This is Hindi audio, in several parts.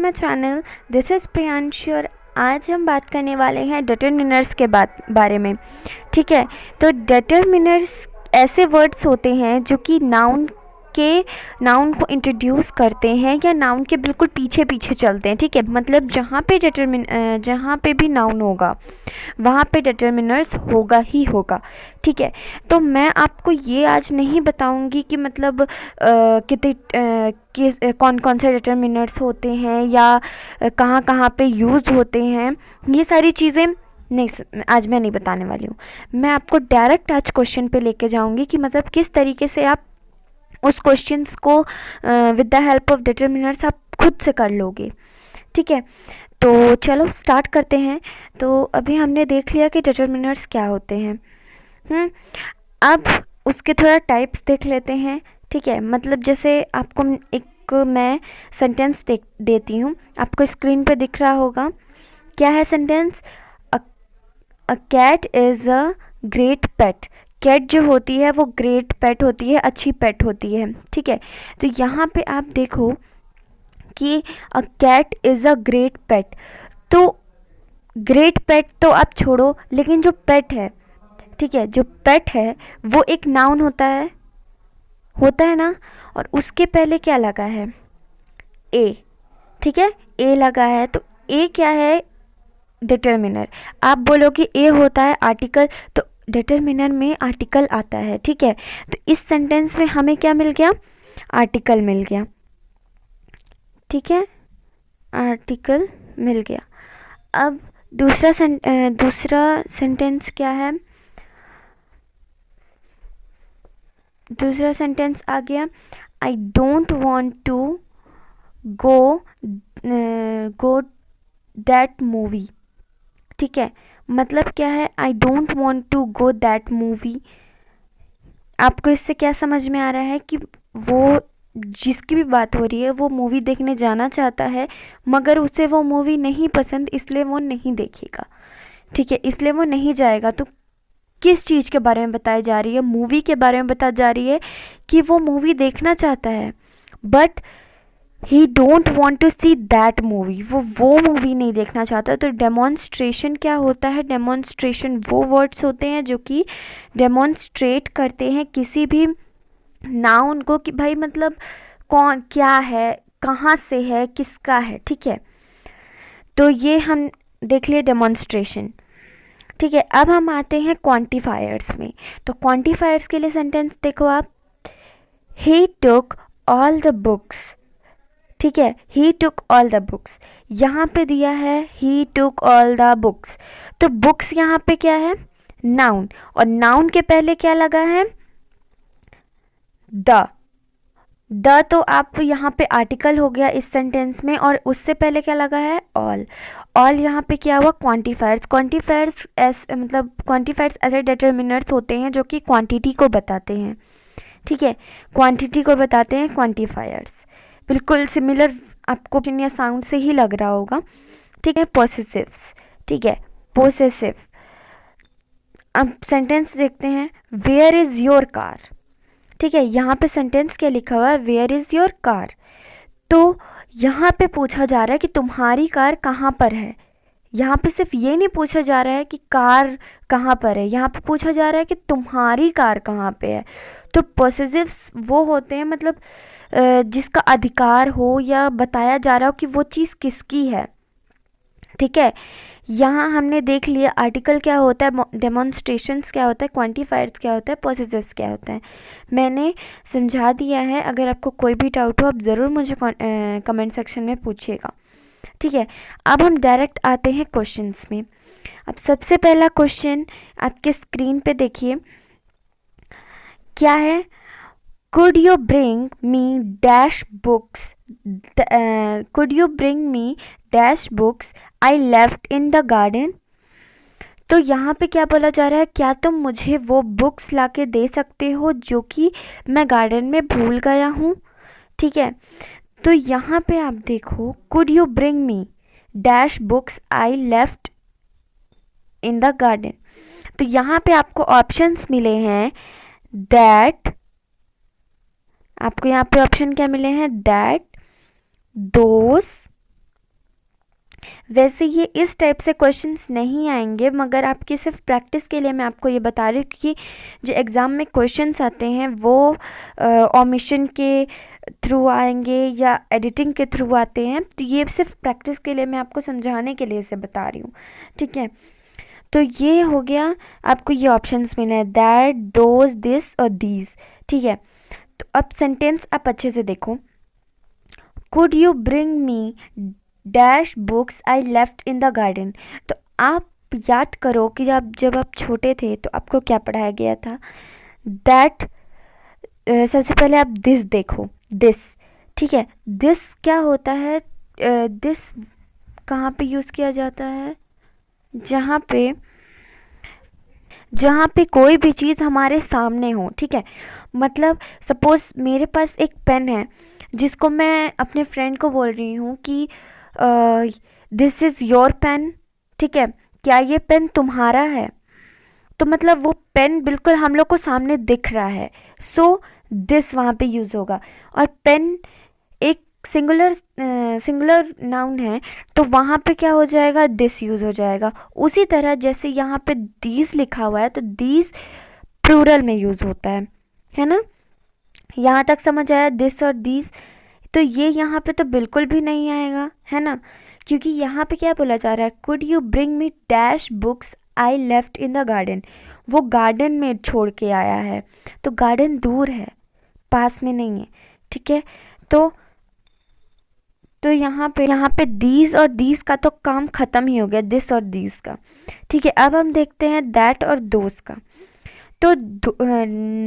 My channel, this is Priyanshu और आज हम बात करने वाले हैं डिटरमिनर्स के बारे में। ठीक है, तो डिटरमिनर्स ऐसे वर्ड्स होते हैं जो कि नाउन को इंट्रोड्यूस करते हैं या नाउन के बिल्कुल पीछे पीछे चलते हैं। ठीक है, मतलब जहाँ पे भी नाउन होगा वहाँ पे डिटरमिनर्स होगा ही होगा। ठीक है, तो मैं आपको ये आज नहीं बताऊंगी कि मतलब कौन कौन से डिटरमिनर्स होते हैं या कहाँ कहाँ पे यूज़ होते हैं, ये सारी चीज़ें नहीं, आज मैं नहीं बताने वाली हूँ। मैं आपको डायरेक्ट आज क्वेश्चन पे लेके जाऊंगी कि मतलब किस तरीके से आप उस क्वेश्चंस को with the help of determiners आप खुद से कर लोगे। ठीक है, तो चलो स्टार्ट करते हैं। तो अभी हमने देख लिया कि डिटरमिनर्स क्या होते हैं। अब उसके थोड़ा टाइप्स देख लेते हैं। ठीक है, मतलब जैसे आपको एक मैं सेंटेंस देती हूँ, आपको स्क्रीन पे दिख रहा होगा। क्या है sentence? A cat is a great pet. Cat जो होती है वो ग्रेट पेट होती है, अच्छी पेट होती है। ठीक है, तो यहाँ पे आप देखो कि a cat is a great pet. तो ग्रेट पेट तो आप छोड़ो, लेकिन जो पेट है, ठीक है, जो पेट है वो एक नाउन होता है ना, और उसके पहले क्या लगा है? ए। ठीक है, ए लगा है, तो ए क्या है? डिटरमिनर। आप बोलोगे ए होता है आर्टिकल, तो डिटरमिनर में आर्टिकल आता है। ठीक है, तो इस सेंटेंस में हमें क्या मिल गया? आर्टिकल मिल गया। ठीक है, आर्टिकल मिल गया। अब दूसरा सेंटेंस क्या है? दूसरा सेंटेंस आ गया, I don't want to go that movie. ठीक है, मतलब क्या है? I don't want to go that movie. आपको इससे क्या समझ में आ रहा है कि वो जिसकी भी बात हो रही है वो मूवी देखने जाना चाहता है, मगर उसे वो मूवी नहीं पसंद, इसलिए वो नहीं देखेगा। ठीक है, इसलिए वो नहीं जाएगा। तो किस चीज़ के बारे में बताई जा रही है? मूवी के बारे में बताई जा रही है कि वो मूवी देखना चाहता है, but he don't want to see that movie. वो मूवी नहीं देखना चाहता। तो डेमोन्स्ट्रेशन क्या होता है? डेमोन्स्ट्रेशन वो वर्ड्स होते हैं जो कि डेमोन्स्ट्रेट करते हैं किसी भी नाउन को कि भाई मतलब कौन क्या है, कहाँ से है, किसका है। ठीक है, तो ये हम देख लिए डेमोन्स्ट्रेशन। ठीक है, अब हम आते हैं क्वांटिफायर्स में। तो क्वांटिफायर्स के लिए सेंटेंस देखो आप, ही टुक ऑल द बुक्स। ठीक है, ही टुक ऑल द बुक्स, यहाँ पे दिया है ही टुक ऑल द बुक्स। तो बुक्स यहाँ पे क्या है? नाउन, और नाउन के पहले क्या लगा है? द तो आप यहाँ पे आर्टिकल हो गया इस सेंटेंस में, और उससे पहले क्या लगा है? ऑल। ऑल यहाँ पे क्या हुआ? क्वांटिफायर्स। क्वांटिफायर्स ऐसे डिटरमिनर्स होते हैं जो कि क्वांटिटी को बताते हैं। ठीक है, क्वांटिटी को बताते हैं क्वांटिफायर्स। बिल्कुल सिमिलर आपको या साउंड से ही लग रहा होगा। ठीक है, पोसेसिव्स। ठीक है, पोसेसिव। अब सेंटेंस देखते हैं, वेयर इज़ योर कार। ठीक है, यहाँ पे सेंटेंस क्या लिखा हुआ है? Where is your car. तो यहाँ पे पूछा जा रहा है कि तुम्हारी कार कहाँ पर है। यहाँ पे सिर्फ ये नहीं पूछा जा रहा है कि कार कहाँ पर है, यहाँ पे पूछा जा रहा है कि तुम्हारी कार कहाँ पे है। तो पोसेसिव्स वो होते हैं मतलब जिसका अधिकार हो या बताया जा रहा हो कि वो चीज़ किसकी है। ठीक है, यहाँ हमने देख लिया आर्टिकल क्या होता है, डेमोन्स्ट्रेशंस क्या होता है, क्वांटिफायर्स क्या होता है, पोसेसिव्स क्या होता है। मैंने समझा दिया है। अगर आपको कोई भी डाउट हो आप ज़रूर मुझे कमेंट सेक्शन में पूछिएगा। ठीक है, अब हम डायरेक्ट आते हैं क्वेश्चंस में। अब सबसे पहला क्वेश्चन आपके स्क्रीन पे देखिए, क्या है? Could you bring me dash books? Could you bring me dash books I left in the garden? तो यहाँ पे क्या बोला जा रहा है? क्या तुम मुझे वो बुक्स लाके दे सकते हो जो कि मैं गार्डन में भूल गया हूँ? ठीक है, तो यहाँ पे आप देखो, could you bring me dash books I left in the garden। तो यहाँ पे आपको ऑप्शंस मिले हैं that, आपको यहाँ पे ऑप्शन क्या मिले हैं? दैट, दोस, वैसे ये इस टाइप से क्वेश्चंस नहीं आएंगे, मगर आपकी सिर्फ प्रैक्टिस के लिए मैं आपको ये बता रही हूँ, क्योंकि जो एग्ज़ाम में क्वेश्चंस आते हैं वो ओमिशन के थ्रू आएंगे या एडिटिंग के थ्रू आते हैं, तो ये सिर्फ प्रैक्टिस के लिए मैं आपको समझाने के लिए इसे बता रही हूँ, ठीक है। तो ये हो गया, आपको ये ऑप्शंस मिले हैं, दैट, दोज, दिस और दीज, ठीक है। तो अब सेंटेंस आप अच्छे से देखो। Could you bring me dash books I left in the garden. तो आप याद करो कि जब आप छोटे थे तो आपको क्या पढ़ाया गया था। दैट, सबसे पहले आप दिस देखो, दिस, ठीक है। दिस क्या होता है, दिस कहाँ पे यूज़ किया जाता है, जहाँ पे कोई भी चीज़ हमारे सामने हो, ठीक है। मतलब सपोज़ मेरे पास एक पेन है जिसको मैं अपने फ्रेंड को बोल रही हूँ कि दिस इज़ योर पेन, ठीक है, क्या ये पेन तुम्हारा है। तो मतलब वो पेन बिल्कुल हम लोग को सामने दिख रहा है, सो दिस वहाँ पे यूज़ होगा। और पेन एक सिंगुलर नाउन है, तो वहाँ पे क्या हो जाएगा, दिस यूज़ हो जाएगा। उसी तरह जैसे यहाँ पे दीज लिखा हुआ है तो दीज प्लूरल में यूज़ होता है ना। यहाँ तक समझ आया, दिस और दीज। तो ये यहाँ पे तो बिल्कुल भी नहीं आएगा, है ना, क्योंकि यहाँ पे क्या बोला जा रहा है, could you bring me dash books I left in the garden. वो गार्डन में छोड़ के आया है, तो गार्डन दूर है, पास में नहीं है, ठीक है। तो यहाँ पे दीज और दीज का तो काम ख़त्म ही हो गया, दिस और दीज का, ठीक है। अब हम देखते हैं दैट और दोस का। तो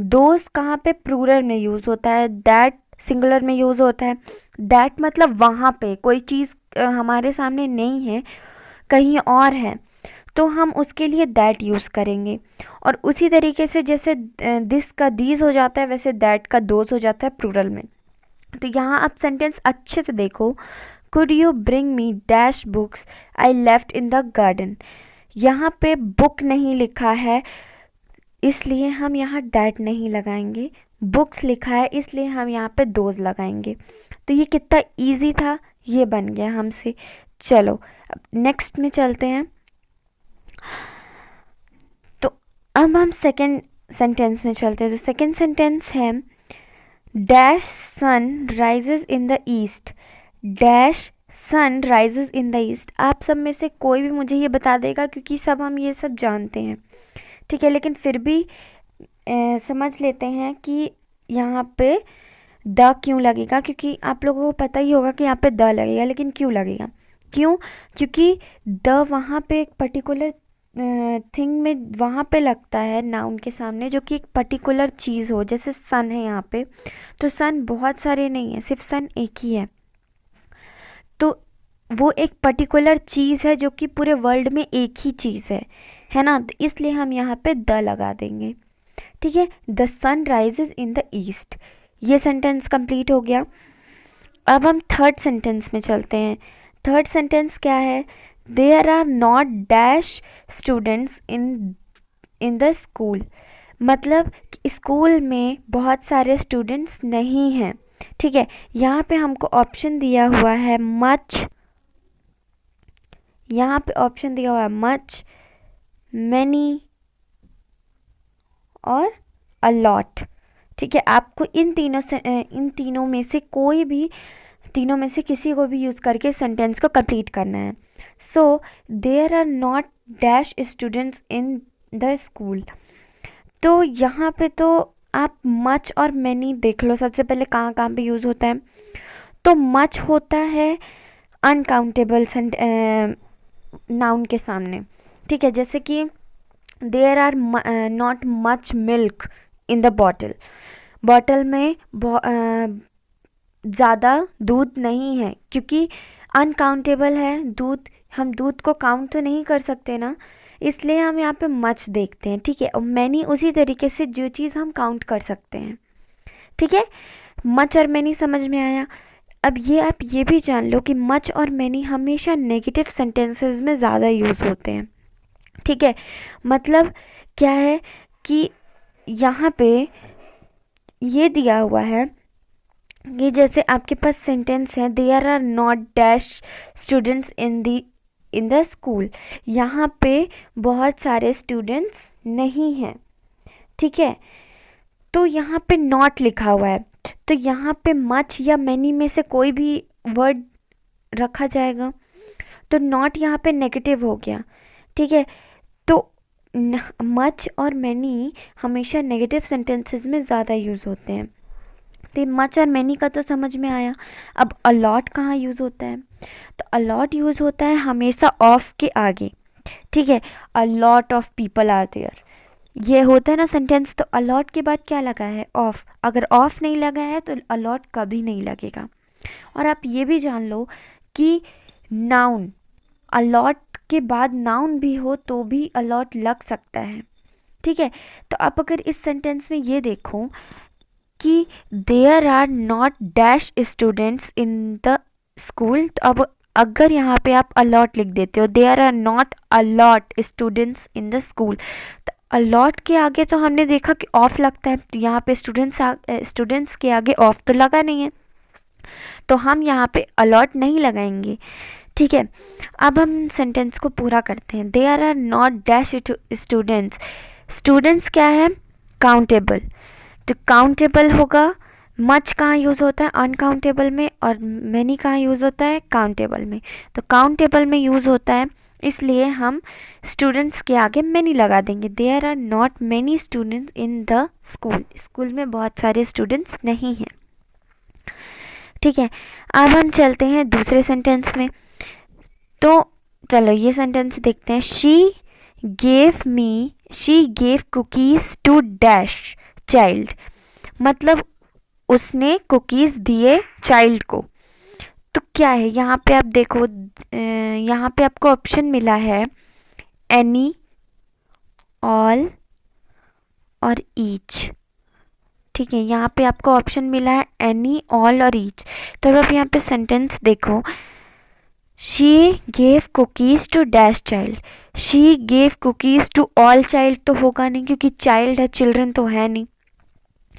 दोस कहाँ पे प्लूरल में यूज़ होता है, दैट सिंगुलर में यूज़ होता है। दैट मतलब वहाँ पे कोई चीज़ हमारे सामने नहीं है, कहीं और है, तो हम उसके लिए दैट यूज़ करेंगे। और उसी तरीके से जैसे दिस का दीज हो जाता है, वैसे दैट का दोस हो जाता है प्लूरल में। तो यहाँ आप सेंटेंस अच्छे से देखो, could you bring me dash books I left in the garden. यहाँ पे बुक नहीं लिखा है, इसलिए हम यहाँ दैट नहीं लगाएंगे। बुक्स लिखा है, इसलिए हम यहाँ पे दोज लगाएंगे। तो ये कितना इजी था, ये बन गया हमसे। चलो अब नेक्स्ट में चलते हैं। तो अब हम सेकेंड सेंटेंस में चलते हैं। तो सेकेंड सेंटेंस है, dash sun rises in the east. Dash sun rises in the east. आप सब में से कोई भी मुझे ये बता देगा, क्योंकि सब हम ये सब जानते हैं, ठीक है, लेकिन फिर भी समझ लेते हैं कि यहाँ पे द क्यों लगेगा, क्योंकि आप लोगों को पता ही होगा कि यहाँ पे द लगेगा, लेकिन क्यों लगेगा, क्योंकि द वहाँ पे एक पर्टिकुलर थिंग में वहाँ पे लगता है नाउन के सामने, जो कि एक पर्टिकुलर चीज़ हो। जैसे सन है यहाँ पे, तो सन बहुत सारे नहीं है, सिर्फ सन एक ही है, तो वो एक पर्टिकुलर चीज़ है जो कि पूरे वर्ल्ड में एक ही चीज़ है ना। तो इसलिए हम यहाँ पे द लगा देंगे, ठीक है। The sun rises in the east. ये सेंटेंस कंप्लीट हो गया। अब हम थर्ड सेंटेंस में चलते हैं। थर्ड सेंटेंस क्या है, there are not dash students in the school. मतलब स्कूल में बहुत सारे स्टूडेंट्स नहीं हैं, ठीक है। यहाँ पे हमको ऑप्शन दिया हुआ है मच, यहाँ पे ऑप्शन दिया हुआ है मच, मैनी और अ लॉट, ठीक है। आपको इन तीनों में से कोई भी, तीनों में से किसी को भी यूज़ करके सेंटेंस को कंप्लीट करना है। So there are not dash students in the school. तो यहाँ पे तो आप मच और मैनी देख लो, सबसे पहले कहाँ कहाँ पे यूज़ होता है। तो मच होता है अनकाउंटेबल नाउन के सामने, ठीक है। जैसे कि there are not much milk in the bottle. Bottle में ज़्यादा दूध नहीं है, क्योंकि अनकाउंटेबल है दूध, हम दूध को काउंट तो नहीं कर सकते ना, इसलिए हम यहाँ पे मच देखते हैं, ठीक है। और मैनी उसी तरीके से जो चीज़ हम काउंट कर सकते हैं, ठीक है। मच और मैनी समझ में आया। अब ये आप ये भी जान लो कि मच और मैनी हमेशा नेगेटिव सेंटेंसेस में ज़्यादा यूज़ होते हैं, ठीक है। मतलब क्या है कि यहाँ पे ये दिया हुआ है ये जैसे आपके पास सेंटेंस है, there are not dash students in the school. यहाँ पे बहुत सारे स्टूडेंट्स नहीं हैं, ठीक है। तो यहाँ पे नॉट लिखा हुआ है, तो यहाँ पे मच या मैनी में से कोई भी वर्ड रखा जाएगा, तो नॉट यहाँ पे नेगेटिव हो गया, ठीक है। तो मच और मैनी हमेशा नेगेटिव सेंटेंसेस में ज़्यादा यूज़ होते हैं। तो मच और मैनी का तो समझ में आया। अब अलॉट कहाँ यूज़ होता है? तो अलॉट यूज़ होता है हमेशा ऑफ के आगे, ठीक है। A lot of people are there, ये होता है ना सेंटेंस, तो अलॉट के बाद क्या लगा है? ऑफ। अगर ऑफ नहीं लगा है तो अलॉट कभी नहीं लगेगा। और आप ये भी जान लो कि नाउन, अलॉट के बाद नाउन भी हो तो भी अलॉट लग सकता है, ठीक है। तो आप अगर इस सेंटेंस में ये देखो कि there are not dash students in the school, तो अब अगर यहाँ पे आप अलॉट लिख देते हो, there are not a lot students in the school, तो अलॉट के आगे तो हमने देखा कि ऑफ लगता है, तो यहाँ पे स्टूडेंट्स के आगे ऑफ तो लगा नहीं है, तो हम यहाँ पे अलॉट नहीं लगाएंगे, ठीक है। अब हम सेंटेंस को पूरा करते हैं। There are not dash students, students क्या है? काउंटेबल, तो काउंटेबल होगा। मच कहाँ यूज़ होता है? अनकाउंटेबल में। और मैनी कहाँ यूज़ होता है? काउंटेबल में। तो काउंटेबल में यूज़ होता है, इसलिए हम स्टूडेंट्स के आगे मैनी लगा देंगे। There are not many students in the school, school में बहुत सारे स्टूडेंट्स नहीं हैं, ठीक है। अब हम चलते हैं दूसरे सेंटेंस में। तो चलो ये सेंटेंस देखते हैं। She gave cookies to dash child, मतलब उसने कुकीज़ दिए चाइल्ड को। तो क्या है यहाँ पे? आप देखो, यहाँ पे आपको ऑप्शन मिला है एनी, ऑल और ईच, ठीक है। यहाँ पे आपको ऑप्शन मिला है एनी, ऑल और ईच। तो अब आप यहाँ पे सेंटेंस देखो, she gave cookies to dash child, she gave cookies to all child तो होगा नहीं, क्योंकि चाइल्ड है, चिल्ड्रन तो है नहीं,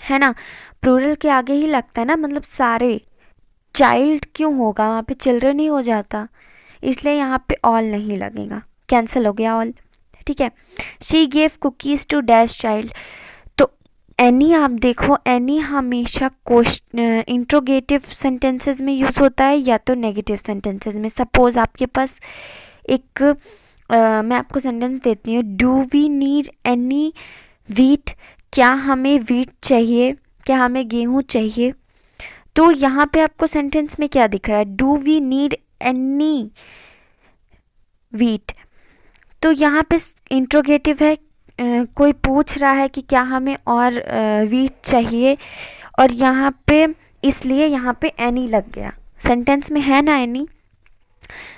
है ना। प्लूरल के आगे ही लगता है ना, मतलब सारे। चाइल्ड क्यों होगा? वहाँ पे चिल्ड्रन ही हो जाता, इसलिए यहाँ पे ऑल नहीं लगेगा, कैंसिल हो गया ऑल, ठीक है। She gave cookies to dash child, तो एनी आप देखो, एनी हमेशा इंट्रोगेटिव सेंटेंसेस में यूज़ होता है या तो नेगेटिव सेंटेंसेस में। सपोज आपके पास एक मैं आपको सेंटेंस देती हूँ, do we need any wheat, क्या हमें वीट चाहिए, क्या हमें गेहूँ चाहिए। तो यहाँ पे आपको सेंटेंस में क्या दिख रहा है? Do we need any wheat, तो यहाँ पे इंट्रोगेटिव है, कोई पूछ रहा है कि क्या हमें और वीट चाहिए, और यहाँ पे इसलिए यहाँ पे एनी लग गया, सेंटेंस में है ना एनी।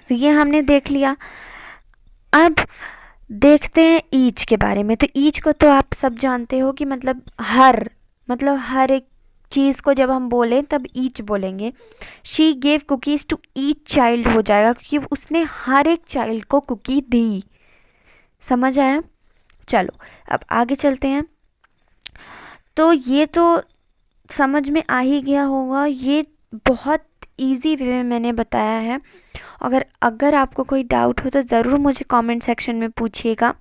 तो ये हमने देख लिया। अब देखते हैं ईच के बारे में। तो ईच को तो आप सब जानते हो कि मतलब हर एक चीज़ को जब हम बोलें तब ईच बोलेंगे। She gave cookies to each child हो जाएगा, क्योंकि उसने हर एक चाइल्ड को कुकी दी। समझ आया? चलो अब आगे चलते हैं। तो ये तो समझ में आ ही गया होगा, ये बहुत इजी वे में मैंने बताया है। अगर आपको कोई डाउट हो तो ज़रूर मुझे कमेंट सेक्शन में पूछिएगा।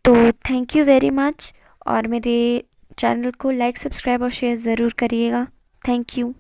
तो थैंक यू वेरी मच, और मेरे चैनल को लाइक, सब्सक्राइब और शेयर ज़रूर करिएगा। Thank you.